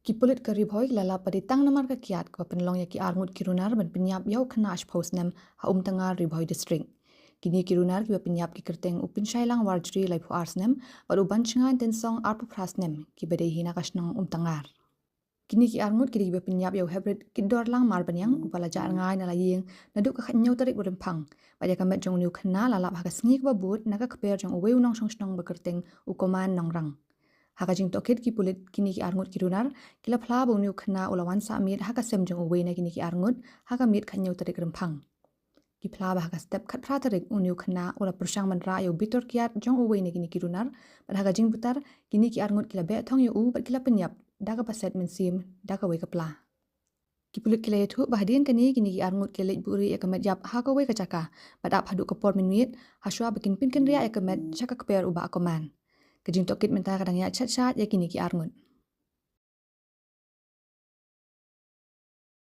Kipulit ke ribhoi lala pada tang namar ke kyiad ke penelong ya ki arngut kirunar ben pyniap yau kena ashpau snem ha tengah ribhoi district. Kini kirunar ki pyniap ki kerteng upin shailang warjri lai pu ar snem baru banchengan tensong arpu pras snem ki bedai hina kasnang tengar. Kini ki arngut ki be pyniap yau haprit ki dor lang mar banyang upala jar ngai na laying naduk ka khatnyau tarik berempang. Pada kamet jong niu kena lalap ha kasngi ka babut naka kper jong uwe unong song bekerteng ukoman nongrang. Haka jing tokit ki pulit kini ki arngut kirunar kila pla bong niu kena ulawan sa mit haka sem jong uwe na kini ki arngut haka mit khatnyau tarik rempang. Ki pla ba haka step khat pra tarik uniu kena ula persang manra yau bitor kyiad jong uwe na kini kirunar pada haka jing putar kini ki arngut kila be thong yu bat kila penyap daga paset mensim daga we kapla. Ki pulit kila yatu bahadin kini ki arngut kila buri ekamet yap haka we kacaka pada ap hadu kapor minuit haswa bikin pinkin ria ekamet chaka kper uba akoman. Kejing tokit mentara kadang ya chat-chat ya kini ki arngut.